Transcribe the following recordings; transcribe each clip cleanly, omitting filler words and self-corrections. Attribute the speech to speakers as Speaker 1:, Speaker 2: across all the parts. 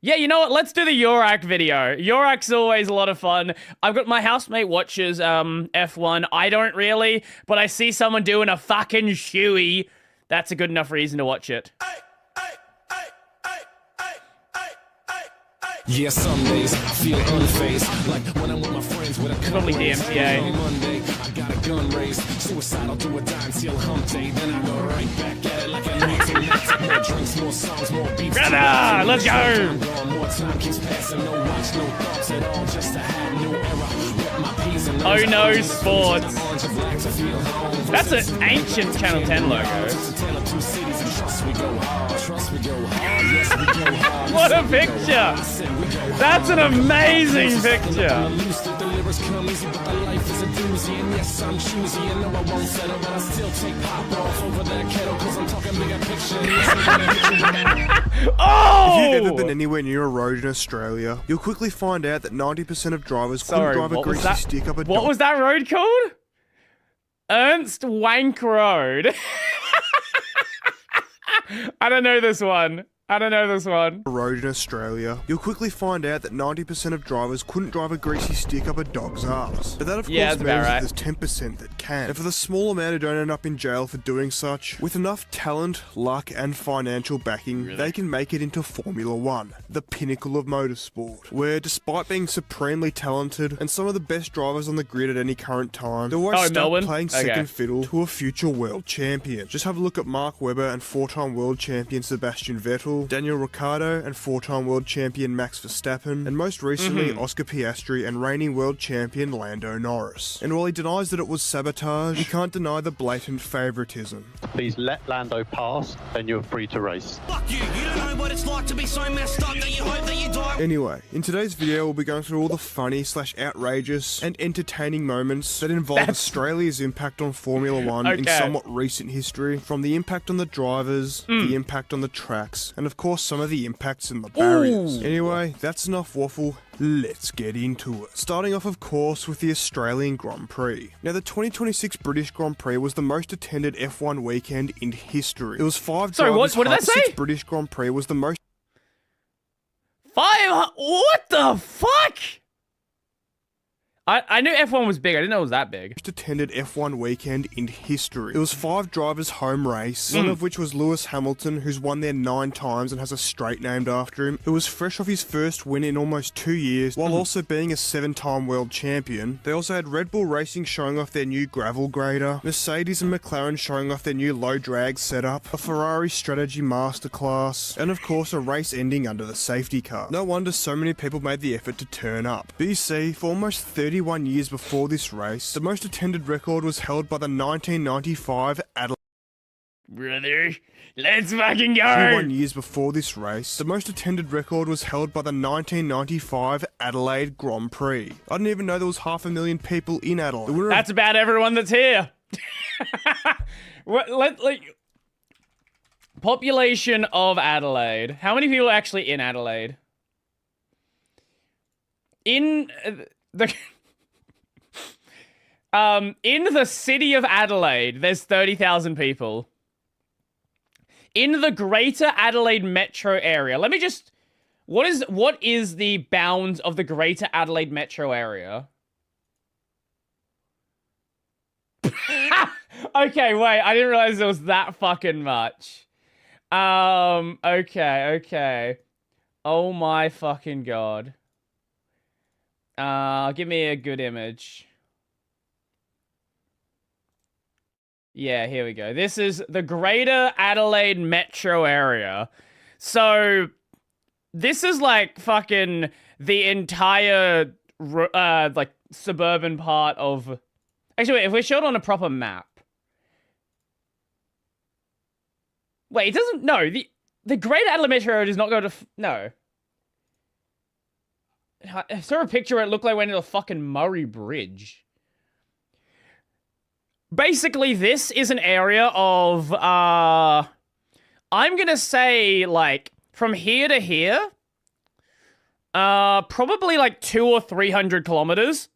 Speaker 1: Yeah, you know what? Let's do the Yorak video. Yorak's always a lot of fun. I've got my housemate watches F1. I don't really, but I see someone doing a fucking shoey. That's a good enough reason to watch it.
Speaker 2: Yeah, some days I feel unfazed, like when I'm with my friends with a
Speaker 1: probably DMCA.
Speaker 2: On Monday, I got a gun raised, suicidal to a dime till hump day, then I go right back at it like a 1990. More drinks, more songs, more beats.
Speaker 1: Brother, let's go.
Speaker 2: More time keeps passing, no watch, no thoughts at all, just to have new era. Wet my peas and
Speaker 1: Oh no, sports. That's an ancient Channel 10 logo. What a picture! That's an amazing picture! Oh!
Speaker 3: If you've ever been anywhere near a road in Australia, you'll quickly find out that 90% of drivers couldn't drive a greasy stick up a
Speaker 1: What was that road called? Ernst Wank Road. I don't know this one.
Speaker 3: Road in Australia, you'll quickly find out that 90% of drivers couldn't drive a greasy stick up a dog's ass. But that of course means that there's 10% that can. And for the small amount who don't end up in jail for doing such, with enough talent, luck and financial backing, they can make it into Formula 1, the pinnacle of motorsport, where despite being supremely talented and some of the best drivers on the grid at any current time, they're always stuck playing second fiddle to a future world champion. Just have a look at Mark Webber and 4-time world champion Sebastian Vettel, Daniel Ricciardo and 4-time world champion Max Verstappen, and most recently Oscar Piastri and reigning world champion Lando Norris. And while he denies that it was sabotage, he can't deny the blatant favouritism.
Speaker 4: Please let Lando pass, and you're free to race.
Speaker 2: Fuck you! You don't know what it's like to be so messed up that you hope that you die.
Speaker 3: Anyway, in today's video we'll be going through all the funny / outrageous and entertaining moments that involve Australia's impact on Formula 1 in somewhat recent history, from the impact on the drivers, the impact on the tracks, and of course some of the impacts in the barriers. Anyway, that's enough waffle, let's get into it. Starting off of course with the Australian Grand Prix. Now the 2026 British Grand Prix was the most attended F1 weekend in history. It was 5 drivers.
Speaker 1: What did I say?
Speaker 3: British Grand Prix was the most...
Speaker 1: 5? What the fuck? I knew F1 was big. I didn't know it was that big.
Speaker 3: Most attended F1 weekend in history. It was 5 drivers' home race, one of which was Lewis Hamilton, who's won there 9 times and has a straight named after him, who was fresh off his first win in almost 2 years, while also being a 7-time world champion. They also had Red Bull Racing showing off their new gravel grader, Mercedes and McLaren showing off their new low drag setup, a Ferrari strategy masterclass, and of course a race ending under the safety car. No wonder so many people made the effort to turn up. BC, for almost 31 years before this race, the most attended record was held by the 1995 Adelaide.
Speaker 1: Brother, let's fucking go!
Speaker 3: 31 years before this race, the most attended record was held by the 1995 Adelaide Grand Prix. I didn't even know there was 500,000 people in Adelaide.
Speaker 1: That's about everyone that's here. Population of Adelaide. How many people are actually in Adelaide? In the city of Adelaide, there's 30,000 people. In the Greater Adelaide metro area, let me just... What is the bounds of the Greater Adelaide metro area? Okay, wait, I didn't realize there was that fucking much. Okay. Oh my fucking god. Give me a good image. Yeah, here we go. This is the Greater Adelaide metro area. So, this is like fucking the entire, like, suburban part of... Actually, wait, if we're showed on a proper map... Wait, it doesn't... No, the Greater Adelaide metro area does not go to... No. I saw a picture where it looked like it went into the fucking Murray Bridge. Basically, this is an area of, I'm gonna say, like, from here to here, probably like 200 or 300 kilometers.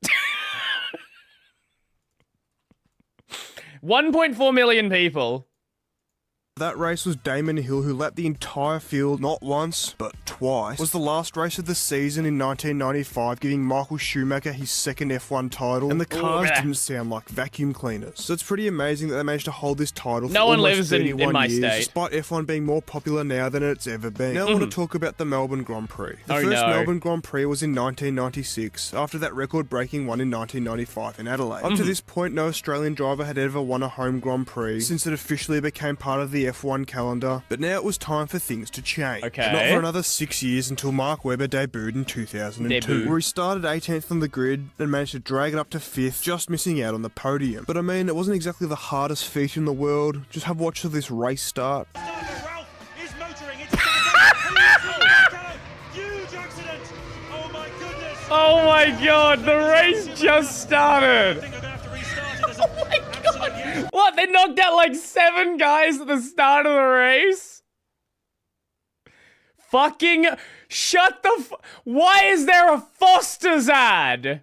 Speaker 1: 1.4 million people.
Speaker 3: That race was Damon Hill, who lapped the entire field not once, but twice. Was the last race of the season in 1995, giving Michael Schumacher his second F1 title, and the cars didn't sound like vacuum cleaners. So it's pretty amazing that they managed to hold this title for almost 31 years, despite F1 being more popular now than it's ever been. Now I want to talk about the Melbourne Grand Prix. The first Melbourne Grand Prix was in 1996, after that record-breaking one in 1995 in Adelaide. Up to this point, no Australian driver had ever won a home Grand Prix, since it officially became part of the F1 calendar, but now it was time for things to change.
Speaker 1: Okay.
Speaker 3: Not for another 6 years until Mark Webber debuted in 2002, where he started 18th on the grid and managed to drag it up to 5th, just missing out on the podium. But I mean, it wasn't exactly the hardest feat in the world. Just have watched this race start.
Speaker 1: Oh my god, the race just started! Oh my god! What, they knocked out like 7 guys at the start of the race? Fucking shut the why is there a Foster's ad?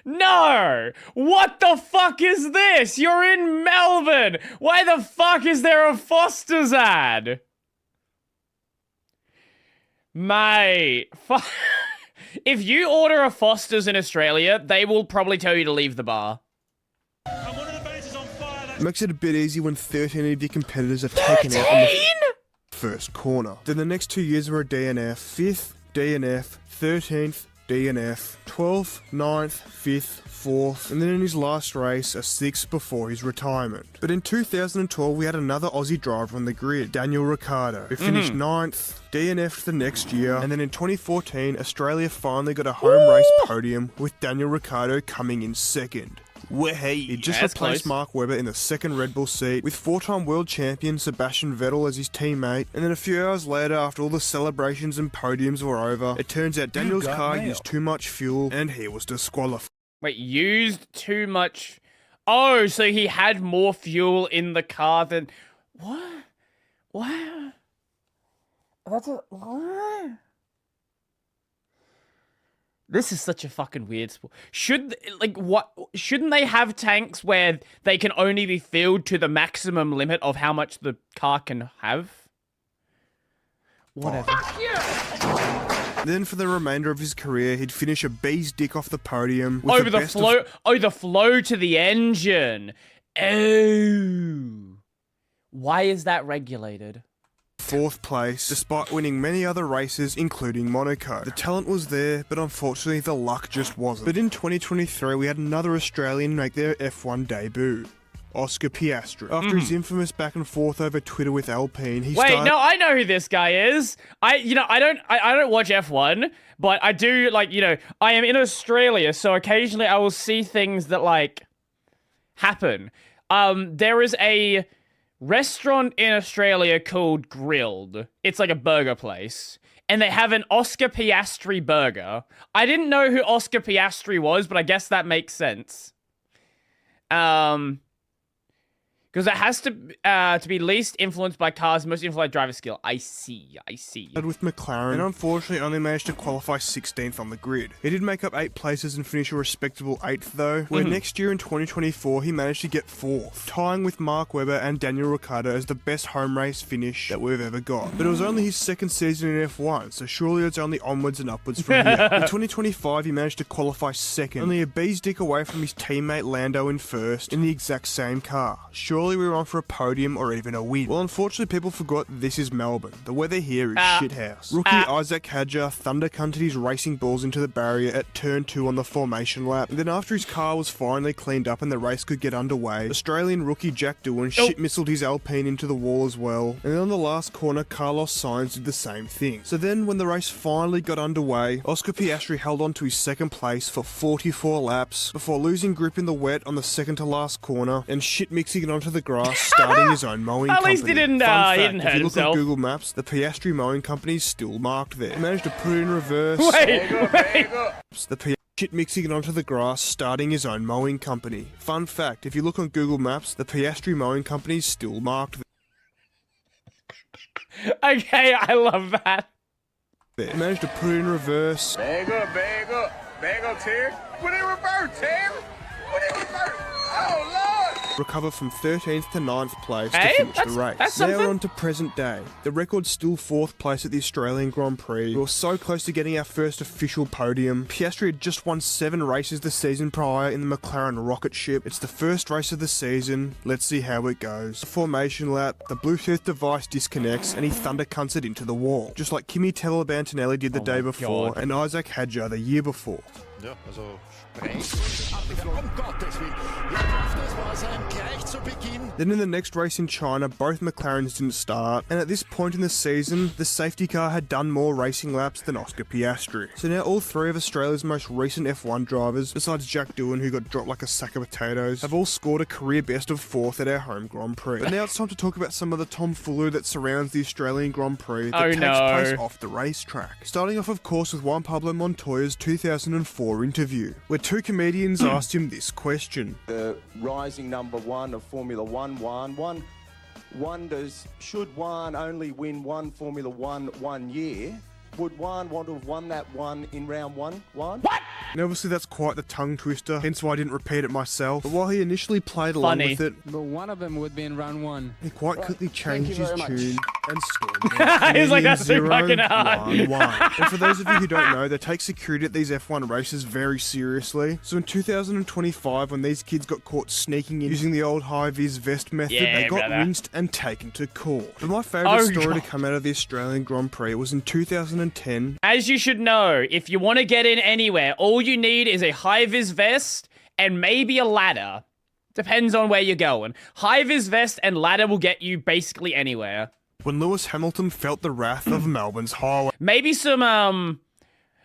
Speaker 1: No! What the fuck is this? You're in Melbourne! Why the fuck is there a Foster's ad? Mate, if you order a Foster's in Australia, they will probably tell you to leave the bar.
Speaker 3: It makes it a bit easy when 13 of your competitors are taken out on the first corner. Then the next 2 years were a DNF, 5th, DNF, 13th, DNF, 12th, 9th, 5th, 4th, and then in his last race, a 6th before his retirement. But in 2012, we had another Aussie driver on the grid, Daniel Ricciardo, who finished 9th, DNF'd the next year, and then in 2014, Australia finally got a home race podium, with Daniel Ricciardo coming in 2nd. He just replaced Mark Webber in the second Red Bull seat, with 4-time world champion Sebastian Vettel as his teammate, and then a few hours later, after all the celebrations and podiums were over, it turns out Daniel's car used too much fuel, and he was disqualified.
Speaker 1: Wait, used too much? Oh, so he had more fuel in the car than... What? What? That's a... What? This is such a fucking weird sport. Shouldn't they have tanks where they can only be filled to the maximum limit of how much the car can have? Whatever.
Speaker 3: Then for the remainder of his career, he'd finish a bee's dick off the podium. With
Speaker 1: Over the flow. Oh, the flow to the engine. Oh. Why is that regulated?
Speaker 3: 4th place, despite winning many other races, including Monaco. The talent was there, but unfortunately the luck just wasn't. But in 2023, we had another Australian make their F1 debut. Oscar Piastri. After his infamous back and forth over Twitter with Alpine, he started...
Speaker 1: Wait, no, I know who this guy is. I don't watch F1, but I do, I am in Australia, so occasionally I will see things that, happen. There is a restaurant in Australia called Grilled. It's like a burger place. And they have an Oscar Piastri burger. I didn't know who Oscar Piastri was, but I guess that makes sense. Because it has to be least influenced by cars, most influenced by driver skill. I see.
Speaker 3: With McLaren, and unfortunately only managed to qualify 16th on the grid. He did make up 8 places and finish a respectable 8th though, where next year in 2024 he managed to get 4th, tying with Mark Webber and Daniel Ricciardo as the best home race finish that we've ever got. But it was only his second season in F1, so surely it's only onwards and upwards from here. In 2025 he managed to qualify 2nd, only a bee's dick away from his teammate Lando in 1st, in the exact same car. Surely we were on for a podium or even a win. Well, unfortunately, people forgot this is Melbourne. The weather here is shithouse. Rookie Isaac Hadjar thundercunted his racing balls into the barrier at turn 2 on the formation lap. And then after his car was finally cleaned up and the race could get underway, Australian rookie Jack Doohan shit-missiled his Alpine into the wall as well. And then on the last corner, Carlos Sainz did the same thing. So then when the race finally got underway, Oscar Piastri held on to his second place for 44 laps before losing grip in the wet on the second to last corner and shit-mixing it onto the grass, starting his own mowing company.
Speaker 1: At least he didn't
Speaker 3: Fun fact,
Speaker 1: hurt
Speaker 3: if you look
Speaker 1: himself.
Speaker 3: on Google Maps, the Piastri mowing company is still marked there. He managed to put it in reverse.
Speaker 1: Wait.
Speaker 3: The shit mixing it onto the grass, starting his own mowing company. Fun fact, if you look on Google Maps, the Piastri mowing company is still marked there.
Speaker 1: Okay, I love that.
Speaker 3: He managed to put it in reverse.
Speaker 5: Bag up, Terry. Put it in reverse, Terry. Put it in reverse. Oh, Lord.
Speaker 3: recover from 13th to 9th place to
Speaker 1: Hey,
Speaker 3: finish the
Speaker 1: that's
Speaker 3: race.
Speaker 1: something.
Speaker 3: Now on to present day. The record's still 4th place at the Australian Grand Prix. We were so close to getting our first official podium. Piastri had just won 7 races the season prior in the McLaren rocket ship. It's the first race of the season. Let's see how it goes. The formation lap, the Bluetooth device disconnects, and he thundercunts it into the wall. Just like Kimi Telebantinelli did the day before, and Isaac Hadjar the year before.
Speaker 5: Ja, also um Gottes Willen. Ja, das war sein gleich zu Beginn.
Speaker 3: Then in the next race in China, both McLarens didn't start, and at this point in the season, the safety car had done more racing laps than Oscar Piastri. So now all 3 of Australia's most recent F1 drivers, besides Jack Doohan, who got dropped like a sack of potatoes, have all scored a career best of 4th at our home Grand Prix. But now it's time to talk about some of the tomfoolery that surrounds the Australian Grand Prix that takes place off the racetrack. Starting off, of course, with Juan Pablo Montoya's 2004 interview, where 2 comedians asked him this question.
Speaker 6: The rising number 1 of Formula One wonders, should Juan only win one Formula One year? Would Juan want to have won that one in round 1? What?
Speaker 3: And obviously that's quite the tongue twister, hence why I didn't repeat it myself. But while he initially played along with it,
Speaker 7: but one of them would be in round 1.
Speaker 3: he quite quickly changed his tune and stormed out.
Speaker 1: He's like, that's too fucking hard.
Speaker 3: 1-1. And for those of you who don't know, they take security at these F1 races very seriously. So in 2025, when these kids got caught sneaking in using the old high-vis vest method, they got rinsed and taken to court. But my favourite story to come out of the Australian Grand Prix was in 2010.
Speaker 1: As you should know, if you want to get in anywhere, all you need is a high-vis vest and maybe a ladder. Depends on where you're going. High-vis vest and ladder will get you basically anywhere.
Speaker 3: When Lewis Hamilton felt the wrath of Melbourne's highway
Speaker 1: Maybe some,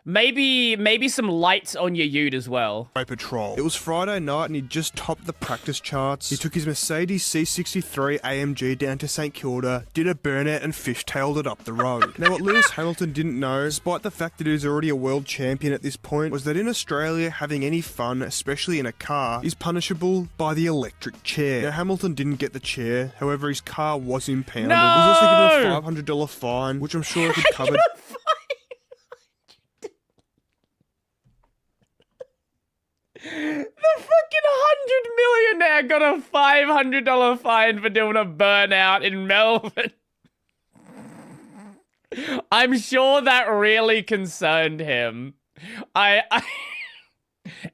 Speaker 1: maybe some lights on your ute as well.
Speaker 3: patrol. It was Friday night and he'd just topped the practice charts. He took his Mercedes C63 AMG down to St Kilda, did a burnout and fishtailed it up the road. Now what Lewis Hamilton didn't know, despite the fact that he was already a world champion at this point, was that in Australia, having any fun, especially in a car, is punishable by the electric chair. Now Hamilton didn't get the chair, however his car was impounded.
Speaker 1: No!
Speaker 3: He was also given a $500 fine, which I'm sure he could cover.
Speaker 1: The fucking 100 millionaire got a $500 fine for doing a burnout in Melbourne. I'm sure that really concerned him. Am I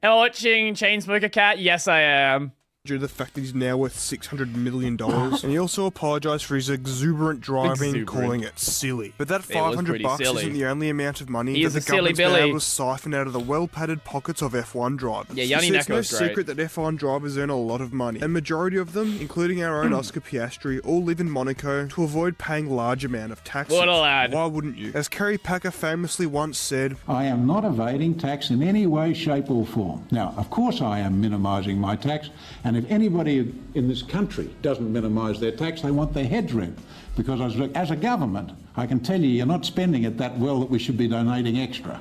Speaker 1: watching Chainsmoker Cat? Yes, I am.
Speaker 3: Due to the fact that he's now worth $600 million. And he also apologised for his exuberant driving, calling it silly. But that $500 isn't the only amount of money that the government's been able to siphon out of the well-padded pockets of F1 drivers.
Speaker 1: Yeah, Yanni
Speaker 3: It's no
Speaker 1: Neko's great.
Speaker 3: secret that F1 drivers earn a lot of money. And majority of them, including our own Oscar Piastri, all live in Monaco to avoid paying large amount of taxes.
Speaker 1: What a lad.
Speaker 3: Why wouldn't you? As Kerry Packer famously once said,
Speaker 8: I am not evading tax in any way, shape or form. Now, of course I am minimising my tax, and if anybody in this country doesn't minimise their tax, they want their heads ripped. Because as a government, I can tell you're not spending it that well that we should be donating extra.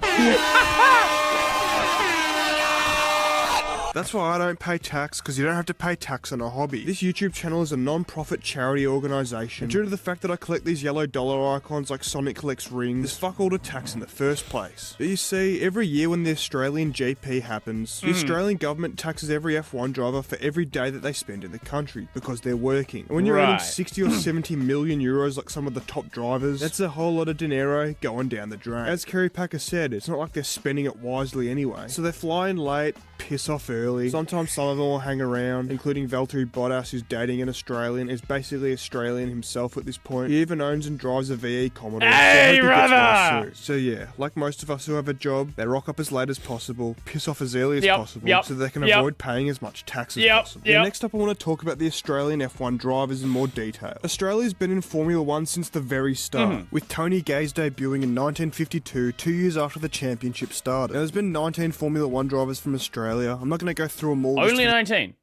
Speaker 3: That's why I don't pay tax, because you don't have to pay tax on a hobby. This YouTube channel is a non-profit charity organisation. And due to the fact that I collect these yellow dollar icons like Sonic collects rings, there's fuck all to tax in the first place. But you see, every year when the Australian GP happens, the Australian government taxes every F1 driver for every day that they spend in the country, because they're working. And when you're earning 60 or 70 million euros like some of the top drivers, that's a whole lot of dinero going down the drain. As Kerry Packer said, it's not like they're spending it wisely anyway. So they fly in late, piss off early. Sometimes some of them will hang around, including Valtteri Bottas, who's dating an Australian, is basically Australian himself at this point. He even owns and drives a VE Commodore.
Speaker 1: Hey, brother!
Speaker 3: So yeah, like most of us who have a job, they rock up as late as possible, piss off as early as possible, so they can avoid paying as much tax as possible. Now, next up, I want to talk about the Australian F1 drivers in more detail. Australia's been in Formula 1 since the very start, with Tony Gay's debuting in 1952, 2 years after the championship started. Now, there's been 19 Formula 1 drivers from Australia. I'm not going to go through them all.
Speaker 1: Only 19.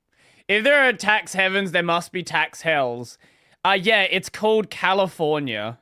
Speaker 1: If there are tax heavens, there must be tax hells. Yeah, it's called California.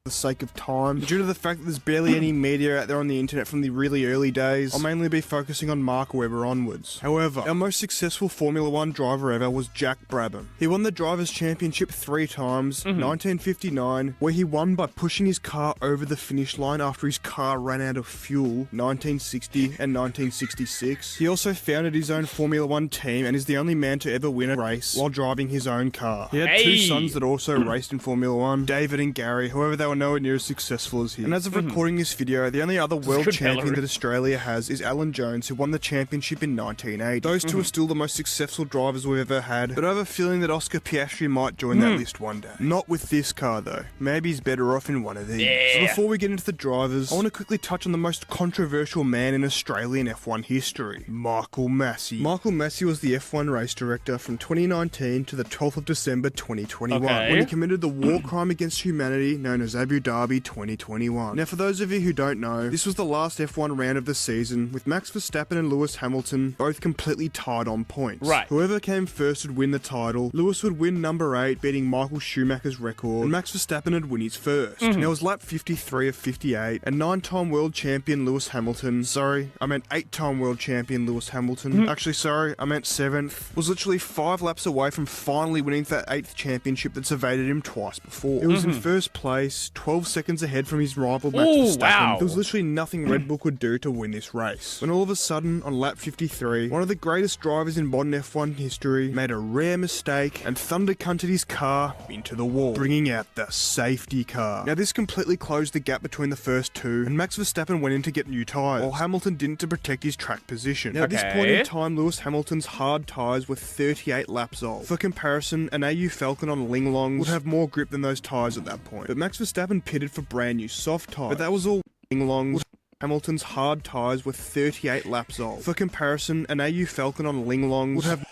Speaker 3: the sake of time. Due to the fact that there's barely any media out there on the internet from the really early days, I'll mainly be focusing on Mark Webber onwards. However, our most successful Formula 1 driver ever was Jack Brabham. He won the Drivers' Championship 3 times, 1959, where he won by pushing his car over the finish line after his car ran out of fuel, 1960 and 1966. He also founded his own Formula 1 team and is the only man to ever win a race while driving his own car. He had 2 sons that also raced in Formula 1, David and Gary, however they were nowhere near as successful as him. And as of recording this video, the only other world champion that Australia has is Alan Jones, who won the championship in 1980. Those two are still the most successful drivers we've ever had, but I have a feeling that Oscar Piastri might join that list one day. Not with this car though. Maybe he's better off in one of these. So before we get into the drivers, I want to quickly touch on the most controversial man in Australian F1 history, Michael Massey. Michael Massey was the F1 race director from 2019 to the 12th of December 2021, when he committed the war crime against humanity known as Abu Dhabi 2021. Now for those of you who don't know, this was the last F1 round of the season, with Max Verstappen and Lewis Hamilton both completely tied on points. Whoever came first would win the title. Lewis would win number 8, beating Michael Schumacher's record, and Max Verstappen would win his first. Now it was lap 53 of 58, and 9-time world champion Lewis Hamilton, sorry, I meant 8-time world champion Lewis Hamilton, actually sorry, I meant 7th, was literally 5 laps away from finally winning that 8th championship that's evaded him twice before. It was in first place, 12 seconds ahead from his rival Max Verstappen. There was literally nothing Red Bull could do to win this race. When all of a sudden, on lap 53, one of the greatest drivers in modern F1 history made a rare mistake and thunder-cunted his car into the wall, bringing out the safety car. Now this completely closed the gap between the first two, and Max Verstappen went in to get new tyres, while Hamilton didn't to protect his track position. Now at this point in time, Lewis Hamilton's hard tyres were 38 laps old. For comparison, an AU Falcon on Linglongs would have more grip than those tyres at that point. But Max Verstappen pitted for brand new soft tyres. But that was all Linglongs. Hamilton's hard tyres were 38 laps old. For comparison, an AU Falcon on Linglongs would have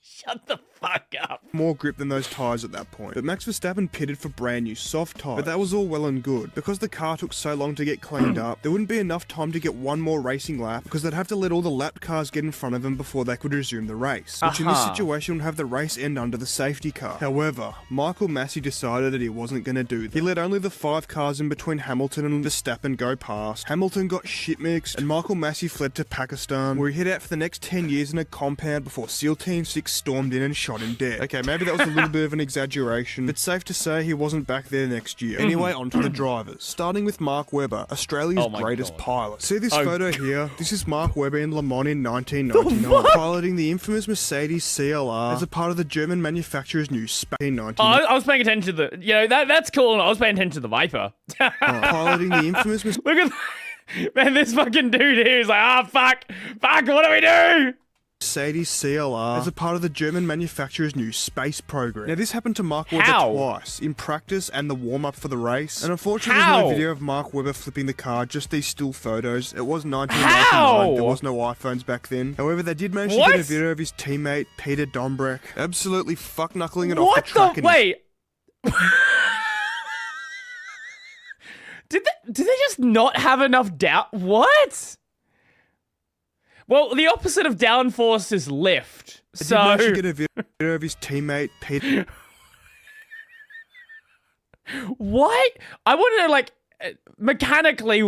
Speaker 1: Shut the fuck up.
Speaker 3: More grip than those tyres at that point. But Max Verstappen pitted for brand new soft tyres. But that was all well and good. Because the car took so long to get cleaned up, there wouldn't be enough time to get one more racing lap, because they'd have to let all the lap cars get in front of them before they could resume the race. Which in this situation would have the race end under the safety car. However, Michael Massey decided that he wasn't going to do that. He let only the 5 cars in between Hamilton and Verstappen go past. Hamilton got shit mixed, and Michael Massey fled to Pakistan, where he hid out for the next 10 years in a compound before SEAL Team 6 stormed in and shot him dead. Okay, maybe that was a little bit of an exaggeration, but safe to say he wasn't back there next year. Anyway, on to the drivers. Starting with Mark Webber, Australia's greatest pilot. See this photo here? This is Mark Webber in Le Mans in 1999, piloting the infamous Mercedes CLR as a part of the German manufacturer's new Space in 1999.
Speaker 1: I was paying attention to the, that's cool. I was paying attention to the Viper.
Speaker 3: Piloting the infamous
Speaker 1: Look at man, this fucking dude here is like, fuck, what do we do?
Speaker 3: Mercedes CLR as a part of the German manufacturer's new space program. Now this happened to Mark Webber twice, in practice and the warm-up for the race. And unfortunately there's no video of Mark Webber flipping the car, just these still photos. It was 1999, there was no iPhones back then. However, they did manage to get a video of his teammate, Peter Dombrek, absolutely fuck-knuckling it off the track.
Speaker 1: Wait! Did they just not have enough doubt? What? Well, the opposite of downforce is lift. So
Speaker 3: I did manage to get a video of his teammate, Peter.
Speaker 1: What? I want to know, like, mechanically,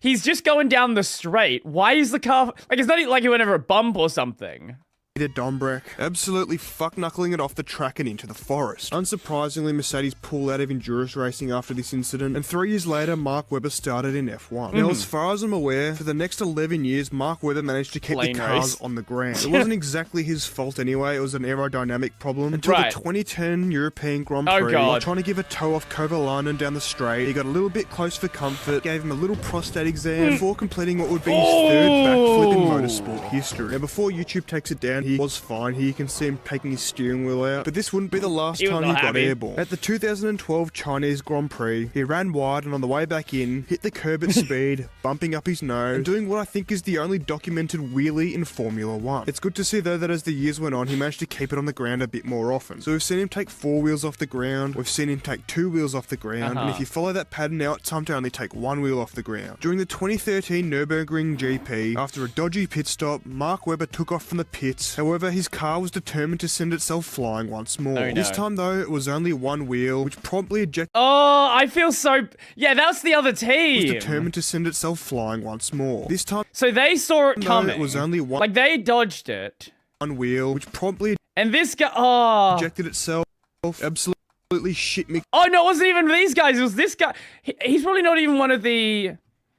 Speaker 1: he's just going down the straight. Why is the car, like, it's not like he went over a bump or something.
Speaker 3: Peter Dombrek, absolutely fuck-knuckling it off the track and into the forest. Unsurprisingly, Mercedes pulled out of endurance racing after this incident, and 3 years later, Mark Webber started in F1. Now, as far as I'm aware, for the next 11 years, Mark Webber managed to keep the cars on the ground. It wasn't exactly his fault anyway, it was an aerodynamic problem, until the 2010 European Grand Prix, while trying to give a toe off Kovalainen down the straight. He got a little bit close for comfort, gave him a little prostate exam, before completing what would be his 3rd backflip in motorsport history. Now, before YouTube takes it down, he was fine. Here you can see him taking his steering wheel out. But this wouldn't be the last time he got airborne. At the 2012 Chinese Grand Prix, he ran wide and on the way back in, hit the curb at speed, bumping up his nose, and doing what I think is the only documented wheelie in Formula 1. It's good to see though that as the years went on, he managed to keep it on the ground a bit more often. So we've seen him take 4 wheels off the ground, we've seen him take 2 wheels off the ground, and if you follow that pattern now, it's time to only take 1 wheel off the ground. During the 2013 Nürburgring GP, after a dodgy pit stop, Mark Webber took off from the pits, race. However, his car was determined to send itself flying once more.
Speaker 1: Oh, no.
Speaker 3: This time, though, it was only one wheel, which promptly ejected.
Speaker 1: Oh, I feel so... Yeah, that's the other
Speaker 3: Was
Speaker 1: team.
Speaker 3: determined to send itself flying once more. This time,
Speaker 1: So they saw it
Speaker 3: though,
Speaker 1: coming.
Speaker 3: it was only one
Speaker 1: Like, they dodged it.
Speaker 3: wheel, which promptly
Speaker 1: And this guy... Oh.
Speaker 3: ejected itself. Absolutely shit me.
Speaker 1: Oh, no, it wasn't even these guys. It was this guy. He's probably not even one of the...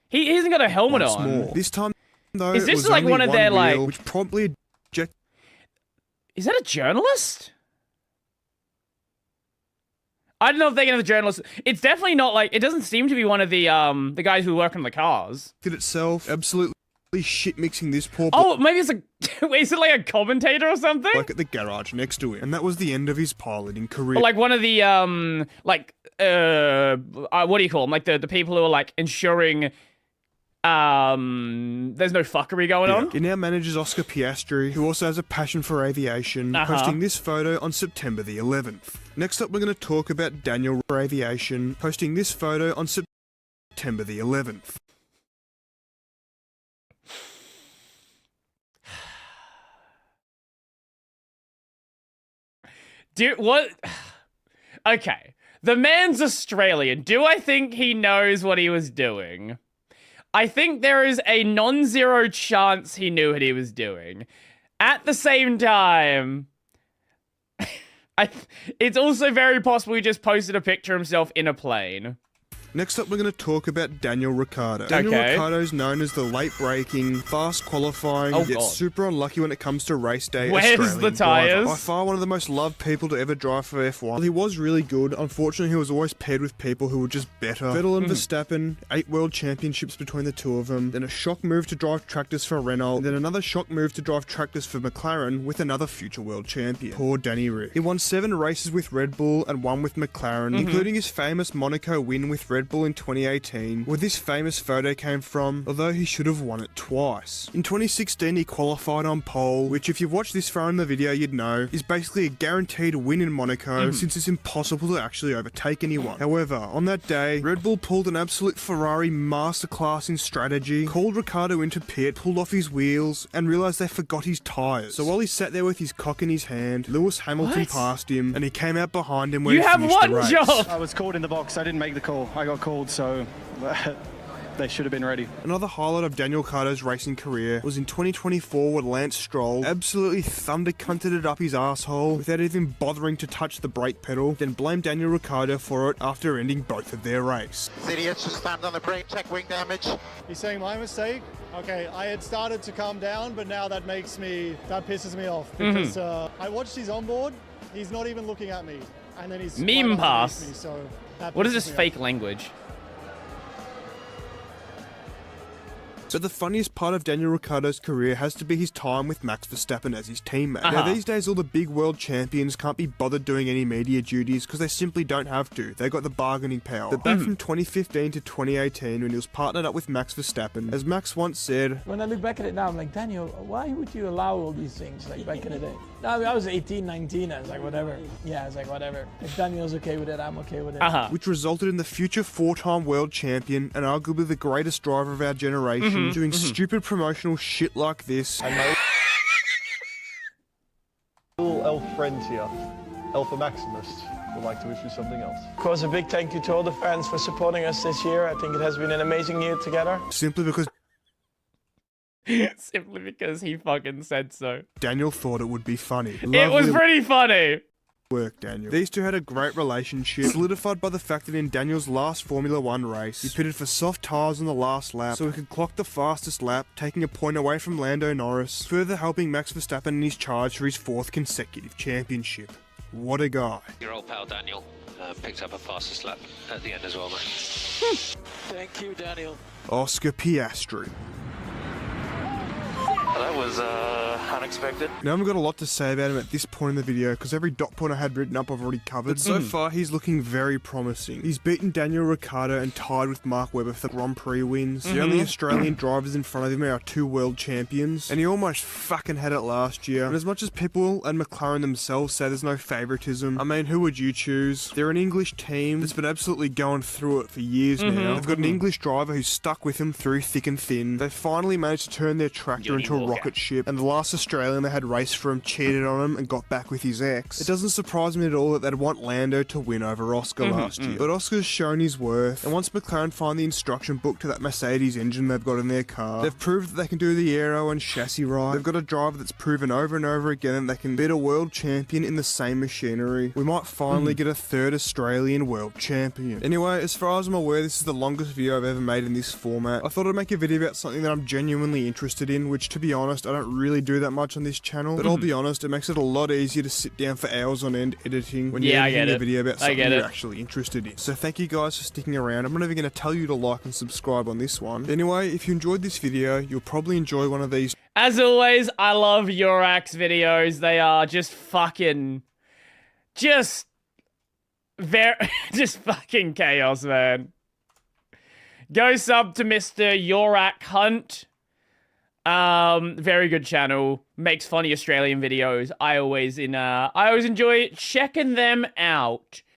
Speaker 1: He hasn't got a helmet
Speaker 3: Once
Speaker 1: on.
Speaker 3: more. This time, though,
Speaker 1: Is
Speaker 3: it
Speaker 1: this
Speaker 3: was
Speaker 1: like
Speaker 3: only
Speaker 1: one of their,
Speaker 3: wheel,
Speaker 1: like-
Speaker 3: which promptly ejected.
Speaker 1: Is that a journalist? I don't know if they're gonna have a journalist. It's definitely not like... It doesn't seem to be one of the guys who work on the cars.
Speaker 3: Itself absolutely shit mixing this poor
Speaker 1: Oh, maybe it's a... Is it like a commentator or something?
Speaker 3: bloke at the garage next to him. And that was the end of his piloting career.
Speaker 1: Or like one of the, what do you call them? Like the people who are like ensuring, there's no fuckery going on.
Speaker 3: He now manages Oscar Piastri, who also has a passion for aviation, posting this photo on September the 11th. Next up, we're going to talk about Daniel Aviation, posting this photo on September the 11th.
Speaker 1: What? Okay. The man's Australian. Do I think he knows what he was doing? I think there is a non-zero chance he knew what he was doing. At the same time, it's also very possible he just posted a picture of himself in a plane.
Speaker 3: Next up, we're going to talk about Daniel Ricciardo. Daniel Ricciardo is known as the late-breaking, fast-qualifying, yet super unlucky when it comes to race day
Speaker 1: Where's
Speaker 3: Australian
Speaker 1: the tyres?
Speaker 3: driver. By far one of the most loved people to ever drive for F1. While he was really good, unfortunately he was always paired with people who were just better. Vettel and Verstappen, 8 world championships between the two of them, then a shock move to drive tractors for Renault, and then another shock move to drive tractors for McLaren with another future world champion. Poor Danny Ric. He won 7 races with Red Bull and 1 with McLaren, including his famous Monaco win with Red Bull in 2018, where this famous photo came from, although he should have won it twice. In 2016, he qualified on pole, which if you've watched this far in the video, you'd know, is basically a guaranteed win in Monaco, since it's impossible to actually overtake anyone. However, on that day, Red Bull pulled an absolute Ferrari masterclass in strategy, called Ricciardo into pit, pulled off his wheels, and realised they forgot his tyres. So while he sat there with his cock in his hand, Lewis Hamilton passed him, and he came out behind him when he finished the race.
Speaker 1: job!
Speaker 9: I was called in the box. I didn't make the call. I got called, so they should have been ready.
Speaker 3: Another highlight of Daniel Ricciardo's racing career was in 2024 when Lance Stroll absolutely thunder-cunted it up his asshole without even bothering to touch the brake pedal, then blamed Daniel Ricciardo for it after ending both of their race.
Speaker 5: Idiots just slammed on the brake, check wing damage.
Speaker 10: He's saying my mistake? Okay, I had started to calm down, but now that pisses me off because I watched his onboard, he's not even looking at me. And then he's
Speaker 1: meme pass.
Speaker 10: Me, so
Speaker 1: what is this fake language?
Speaker 3: But the funniest part of Daniel Ricciardo's career has to be his time with Max Verstappen as his teammate. Now these days all the big world champions can't be bothered doing any media duties because they simply don't have to. They got the bargaining power. But back from 2015 to 2018 when he was partnered up with Max Verstappen, as Max once said,
Speaker 11: when I look back at it now, I'm like, Daniel, why would you allow all these things like back in the day? No, I mean, I was 18, 19, I was like, whatever. Yeah, I was like, whatever. If Daniel's okay with it, I'm okay with it.
Speaker 3: Which resulted in the future 4-time world champion and arguably the greatest driver of our generation doing stupid promotional shit like this.
Speaker 12: Little elf friends here, Alpha Maximus, would like to wish you something else.
Speaker 11: Of course, a big thank you to all the fans for supporting us this year. I think it has been an amazing year together.
Speaker 3: Simply because
Speaker 1: he fucking said so.
Speaker 3: Daniel thought it would be funny.
Speaker 1: It was pretty funny.
Speaker 3: Work, Daniel. These two had a great relationship, solidified by the fact that in Daniel's last Formula 1 race, he pitted for soft tyres on the last lap so he could clock the fastest lap, taking a point away from Lando Norris, further helping Max Verstappen in his charge for his 4th consecutive championship. What a guy.
Speaker 13: Your old pal Daniel picked up a fastest lap at the end as well, mate.
Speaker 11: Thank you, Daniel.
Speaker 3: Oscar Piastri.
Speaker 13: That was unexpected.
Speaker 3: Now I've got a lot to say about him at this point in the video because every dot point I had written up I've already covered. So far he's looking very promising. He's beaten Daniel Ricciardo and tied with Mark Webber for the Grand Prix wins. The only Australian drivers in front of him are 2 world champions, and he almost fucking had it last year. And as much as people and McLaren themselves say there's no favouritism, I mean, who would you choose? They're an English team that's been absolutely going through it for years now. They've got an English driver who's stuck with him through thick and thin. They finally managed to turn their tractor into a rocket ship, and the last Australian they had raced for him cheated on him and got back with his ex. It doesn't surprise me at all that they'd want Lando to win over Oscar last year, but Oscar's shown his worth, and once McLaren find the instruction book to that Mercedes engine they've got in their car, they've proved that they can do the aero and chassis right. They've got a driver that's proven over and over again that they can beat a world champion in the same machinery. We might finally get a third Australian world champion. Anyway, as far as I'm aware, this is the longest video I've ever made in this format. I thought I'd make a video about something that I'm genuinely interested in, which to be honest, I don't really do that much on this channel, but I'll be honest, it makes it a lot easier to sit down for hours on end editing when you're editing a video about something you're actually interested in. So thank you guys for sticking around. I'm not even going to tell you to like and subscribe on this one. Anyway, if you enjoyed this video, you'll probably enjoy one of these.
Speaker 1: As always, I love Yorax videos. They are just fucking... just fucking chaos, man. Go sub to Mr. Yorak Hunt. Very good channel. Makes funny Australian videos. I always enjoy checking them out.